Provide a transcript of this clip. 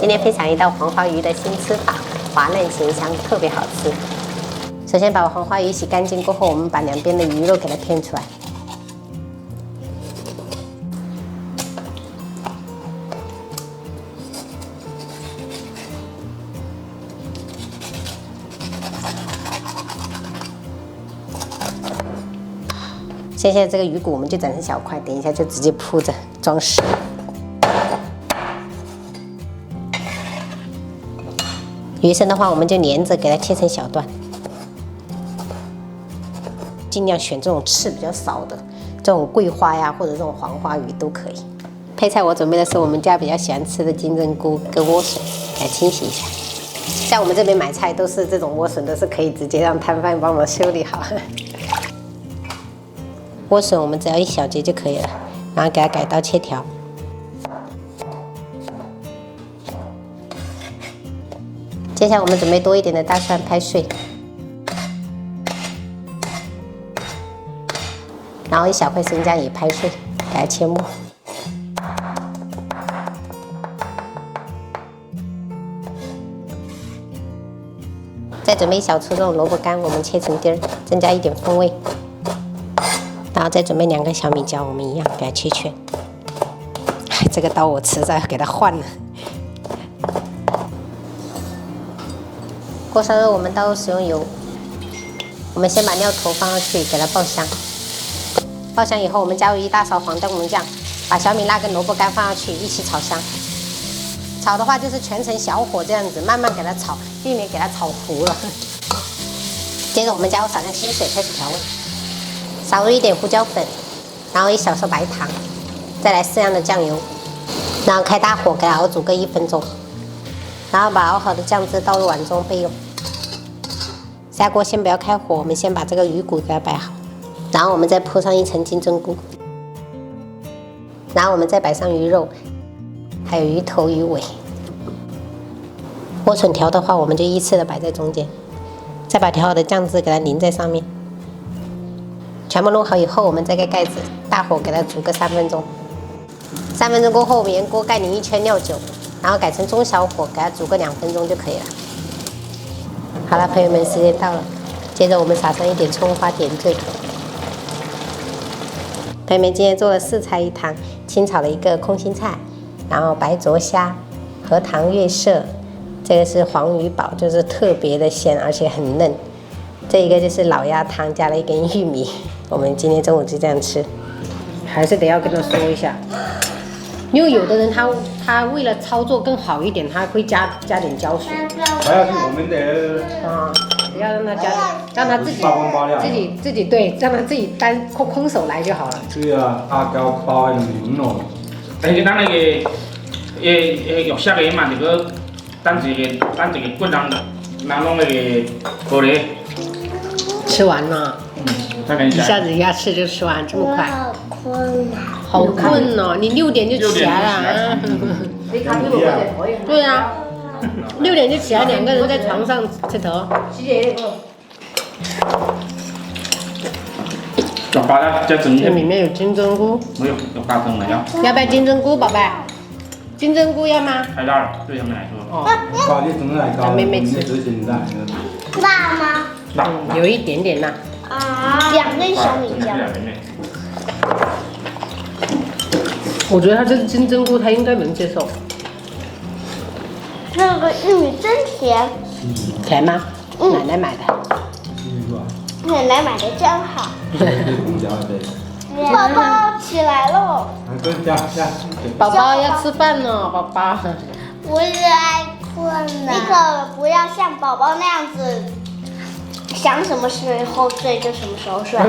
今天分享一道黄花鱼的新吃法，滑嫩咸香，特别好吃。首先把黄花鱼洗干净过后，我们把两边的鱼肉给它片出来。现在这个鱼骨我们就斩成小块，等一下就直接铺着装饰。鱼身的话，我们就连着给它切成小段，尽量选这种刺比较少的，这种桂花呀或者这种黄花鱼都可以。配菜我准备的是我们家比较喜欢吃的金针菇跟莴笋，给它清洗一下。在我们这边买菜都是这种莴笋，都是可以直接让摊贩帮忙修理好。莴笋我们只要一小节就可以了，然后给它改刀切条。接下来我们准备多一点的大蒜拍碎，然后一小块生姜也拍碎，给它切末。再准备一小撮这种萝卜干，我们切成丁儿，增加一点风味。然后再准备2个小米椒，我们一样给它切圈。这个刀我迟早要给它换了。锅烧热，我们倒入食用油。我们先把料头放上去，给它爆香。爆香以后，我们加入1大勺黄豆蓉酱，把小米辣跟萝卜干放上去，一起炒香。炒的话就是全程小火这样子，慢慢给它炒，避免给它炒糊了。接着我们加入少量清水，开始调味。撒入一点胡椒粉，然后1小勺白糖，再来适量的酱油，然后开大火给它熬煮个1分钟，然后把熬好的酱汁倒入碗中备用。下锅先不要开火，我们先把这个鱼骨给它摆好，然后我们再铺上1层金针菇，然后我们再摆上鱼肉，还有鱼头鱼尾。莴笋条的话，我们就依次的摆在中间，再把调好的酱汁给它淋在上面。全部弄好以后，我们再盖盖子，大火给它煮个3分钟。3分钟过后，我们沿锅盖淋1圈料酒，然后改成中小火给它煮个2分钟就可以了。好了，朋友们，时间到了，接着我们撒上一点葱花点缀。朋友们，今天做了4菜1汤，清炒了一个空心菜，然后白灼虾、荷塘月色，这个是黄鱼煲，就是特别的鲜，而且很嫩。这一个就是老鸭汤，加了1根玉米。我们今天中午就这样吃，还是得要跟他说一下，因为有的人他为了操作更好一点，他会加点胶水。还要是我们的啊，不要让他加，让他自己对，让他自己空手来就好了。对啊，阿胶包很灵哦。但是咱那个肉色的嘛，这个咱这个骨咱弄那个玻璃。吃完了。一下子1次就吃完，这么快？好困啊！好困哦！你6点就起来了啊？对啊，6点就起来，2个人在床上吃头。要把它再蒸一下。这里面有金针菇。没有，要把它蒸了要。要不要金针菇，宝贝？金针菇要吗？太大了，对他们来说。哦。把你蒸来高，妹妹吃。辣吗？辣。有一点点辣。啊，2根小米椒。我觉得它这个金针菇，它应该能接受。那个玉米真甜。甜吗？奶奶买的。奶奶买的真好。宝宝起来了。宝宝要吃饭了，宝宝。我也爱困了。你可不要像宝宝那样子。想什么时候睡就什么时候睡。